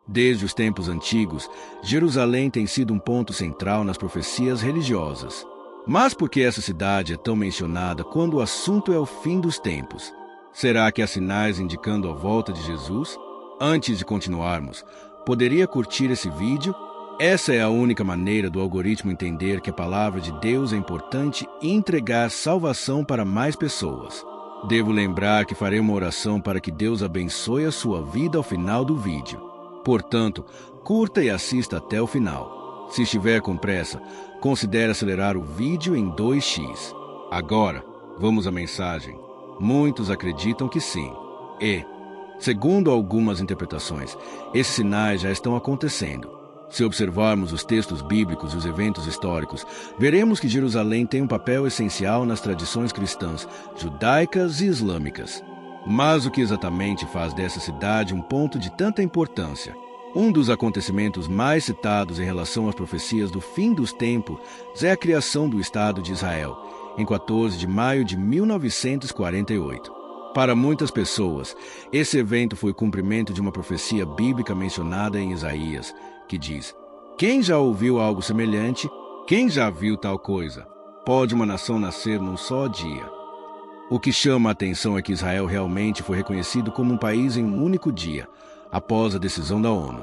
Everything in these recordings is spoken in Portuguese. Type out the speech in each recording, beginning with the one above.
Desde os tempos antigos, Jerusalém tem sido um ponto central nas profecias religiosas. Mas por que essa cidade é tão mencionada quando o assunto é o fim dos tempos? Será que há sinais indicando a volta de Jesus? Antes de continuarmos, poderia curtir esse vídeo? Essa é a única maneira do algoritmo entender que a palavra de Deus é importante e entregar salvação para mais pessoas. Devo lembrar que farei uma oração para que Deus abençoe a sua vida ao final do vídeo. Portanto, curta e assista até o final. Se estiver com pressa, considere acelerar o vídeo em 2x. Agora, vamos à mensagem. Muitos acreditam que sim. Segundo algumas interpretações, esses sinais já estão acontecendo. Se observarmos os textos bíblicos e os eventos históricos, veremos que Jerusalém tem um papel essencial nas tradições cristãs, judaicas e islâmicas. Mas o que exatamente faz dessa cidade um ponto de tanta importância? Um dos acontecimentos mais citados em relação às profecias do fim dos tempos é a criação do Estado de Israel, em 14 de maio de 1948. Para muitas pessoas, esse evento foi o cumprimento de uma profecia bíblica mencionada em Isaías, que diz: "Quem já ouviu algo semelhante? Quem já viu tal coisa? Pode uma nação nascer num só dia?" O que chama a atenção é que Israel realmente foi reconhecido como um país em um único dia, após a decisão da ONU.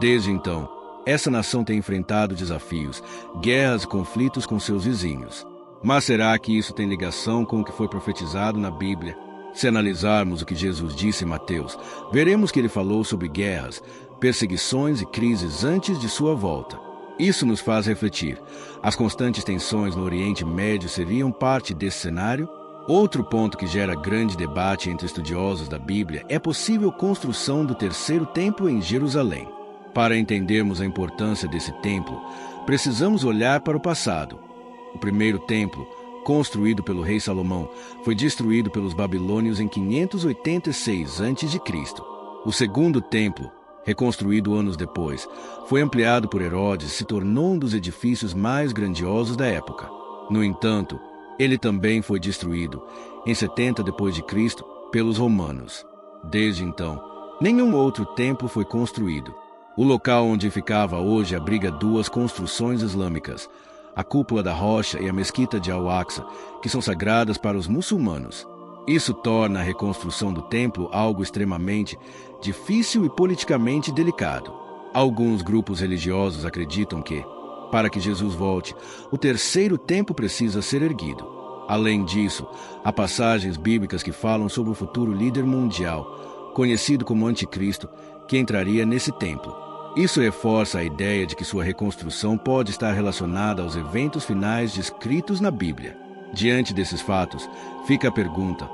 Desde então, essa nação tem enfrentado desafios, guerras e conflitos com seus vizinhos. Mas será que isso tem ligação com o que foi profetizado na Bíblia? Se analisarmos o que Jesus disse em Mateus, veremos que ele falou sobre guerras, perseguições e crises antes de sua volta. Isso nos faz refletir. As constantes tensões no Oriente Médio seriam parte desse cenário? Outro ponto que gera grande debate entre estudiosos da Bíblia é a possível construção do terceiro templo em Jerusalém. Para entendermos a importância desse templo, precisamos olhar para o passado. O primeiro templo, construído pelo rei Salomão, foi destruído pelos babilônios em 586 a.C. O segundo templo, reconstruído anos depois, foi ampliado por Herodes e se tornou um dos edifícios mais grandiosos da época. No entanto, ele também foi destruído, em 70 d.C., pelos romanos. Desde então, nenhum outro templo foi construído. O local onde ficava hoje abriga duas construções islâmicas, a Cúpula da Rocha e a Mesquita de Al-Aqsa, que são sagradas para os muçulmanos. Isso torna a reconstrução do templo algo extremamente difícil e politicamente delicado. Alguns grupos religiosos acreditam que, para que Jesus volte, o terceiro templo precisa ser erguido. Além disso, há passagens bíblicas que falam sobre o futuro líder mundial, conhecido como Anticristo, que entraria nesse templo. Isso reforça a ideia de que sua reconstrução pode estar relacionada aos eventos finais descritos na Bíblia. Diante desses fatos, fica a pergunta: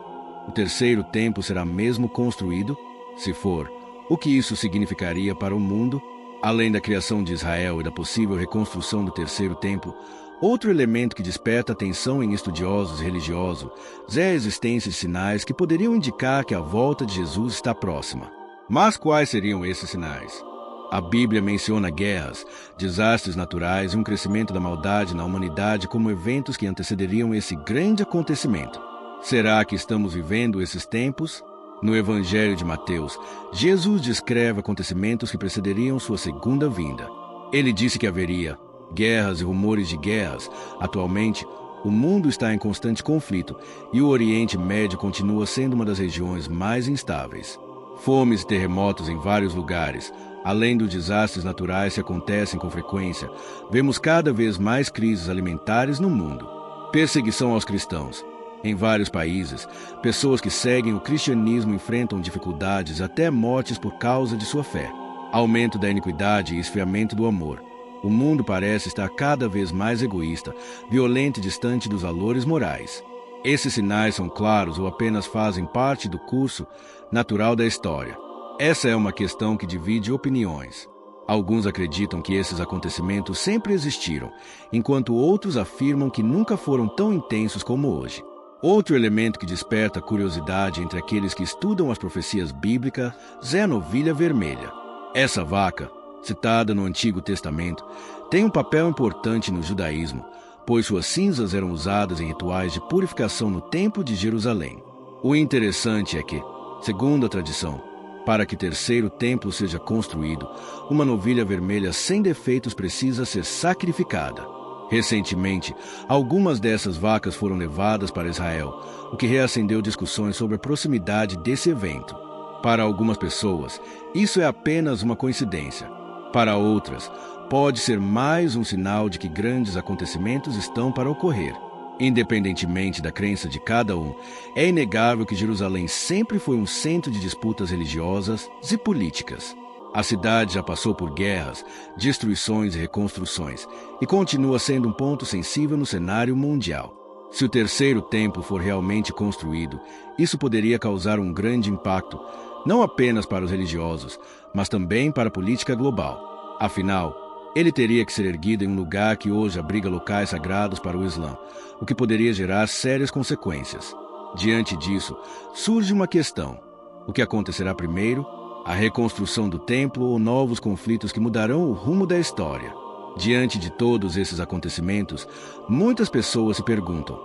o terceiro templo será mesmo construído? Se for, o que isso significaria para o mundo? Além da criação de Israel e da possível reconstrução do terceiro templo, outro elemento que desperta atenção em estudiosos religiosos é a existência de sinais que poderiam indicar que a volta de Jesus está próxima. Mas quais seriam esses sinais? A Bíblia menciona guerras, desastres naturais e um crescimento da maldade na humanidade como eventos que antecederiam esse grande acontecimento. Será que estamos vivendo esses tempos? No Evangelho de Mateus, Jesus descreve acontecimentos que precederiam sua segunda vinda. Ele disse que haveria guerras e rumores de guerras. Atualmente, o mundo está em constante conflito e o Oriente Médio continua sendo uma das regiões mais instáveis. Fomes e terremotos em vários lugares. Além dos desastres naturais que acontecem com frequência, vemos cada vez mais crises alimentares no mundo. Perseguição aos cristãos. Em vários países, pessoas que seguem o cristianismo enfrentam dificuldades até mortes por causa de sua fé. Aumento da iniquidade e esfriamento do amor. O mundo parece estar cada vez mais egoísta, violento e distante dos valores morais. Esses sinais são claros ou apenas fazem parte do curso natural da história? Essa é uma questão que divide opiniões. Alguns acreditam que esses acontecimentos sempre existiram, enquanto outros afirmam que nunca foram tão intensos como hoje. Outro elemento que desperta curiosidade entre aqueles que estudam as profecias bíblicas é a novilha vermelha. Essa vaca, citada no Antigo Testamento, tem um papel importante no judaísmo, pois suas cinzas eram usadas em rituais de purificação no Templo de Jerusalém. O interessante é que, segundo a tradição, Para que o terceiro templo seja construído, uma novilha vermelha sem defeitos precisa ser sacrificada. Recentemente, algumas dessas vacas foram levadas para Israel, o que reacendeu discussões sobre a proximidade desse evento. Para algumas pessoas, isso é apenas uma coincidência. Para outras, pode ser mais um sinal de que grandes acontecimentos estão para ocorrer. Independentemente da crença de cada um, é inegável que Jerusalém sempre foi um centro de disputas religiosas e políticas. A cidade já passou por guerras, destruições e reconstruções, e continua sendo um ponto sensível no cenário mundial. Se o terceiro templo for realmente construído, isso poderia causar um grande impacto, não apenas para os religiosos, mas também para a política global. Afinal, ele teria que ser erguido em um lugar que hoje abriga locais sagrados para o Islã, o que poderia gerar sérias consequências. Diante disso, surge uma questão: o que acontecerá primeiro? A reconstrução do templo ou novos conflitos que mudarão o rumo da história? Diante de todos esses acontecimentos, muitas pessoas se perguntam: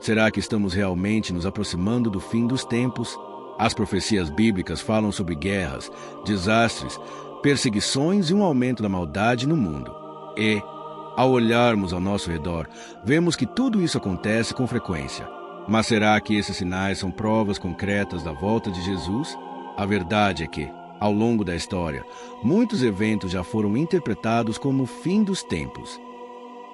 será que estamos realmente nos aproximando do fim dos tempos? As profecias bíblicas falam sobre guerras, desastres, perseguições e um aumento da maldade no mundo. E, ao olharmos ao nosso redor, vemos que tudo isso acontece com frequência. Mas será que esses sinais são provas concretas da volta de Jesus? A verdade é que, ao longo da história, muitos eventos já foram interpretados como o fim dos tempos.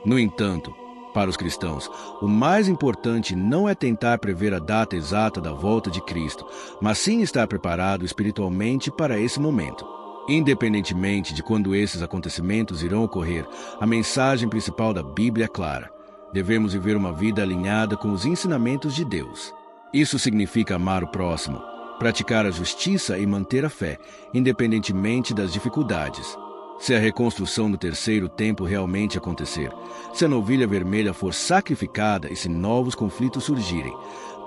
No entanto, para os cristãos, o mais importante não é tentar prever a data exata da volta de Cristo, mas sim estar preparado espiritualmente para esse momento. Independentemente de quando esses acontecimentos irão ocorrer, a mensagem principal da Bíblia é clara: devemos viver uma vida alinhada com os ensinamentos de Deus. Isso significa amar o próximo, praticar a justiça e manter a fé, independentemente das dificuldades. Se a reconstrução do terceiro templo realmente acontecer, se a novilha vermelha for sacrificada e se novos conflitos surgirem,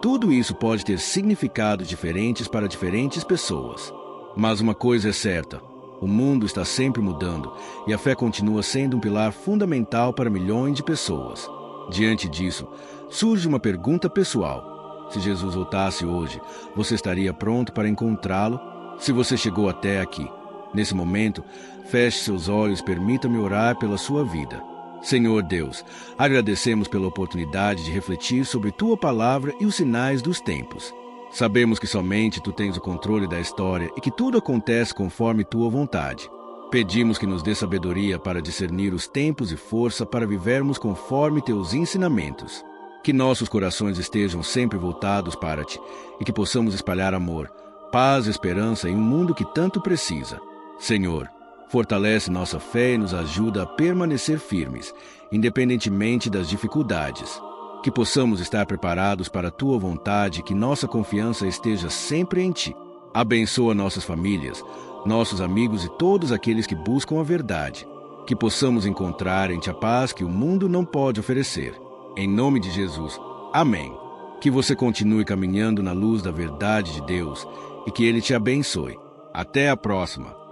tudo isso pode ter significados diferentes para diferentes pessoas. Mas uma coisa é certa: o mundo está sempre mudando e a fé continua sendo um pilar fundamental para milhões de pessoas. Diante disso, surge uma pergunta pessoal: se Jesus voltasse hoje, você estaria pronto para encontrá-lo? Se você chegou até aqui, nesse momento, feche seus olhos e permita-me orar pela sua vida. Senhor Deus, agradecemos pela oportunidade de refletir sobre Tua Palavra e os sinais dos tempos. Sabemos que somente Tu tens o controle da história e que tudo acontece conforme Tua vontade. Pedimos que nos dê sabedoria para discernir os tempos e força para vivermos conforme Teus ensinamentos. Que nossos corações estejam sempre voltados para Ti e que possamos espalhar amor, paz e esperança em um mundo que tanto precisa. Senhor, fortalece nossa fé e nos ajuda a permanecer firmes, independentemente das dificuldades. Que possamos estar preparados para a Tua vontade e que nossa confiança esteja sempre em Ti. Abençoa nossas famílias, nossos amigos e todos aqueles que buscam a verdade. Que possamos encontrar em Ti a paz que o mundo não pode oferecer. Em nome de Jesus. Amém. Que você continue caminhando na luz da verdade de Deus e que Ele te abençoe. Até a próxima.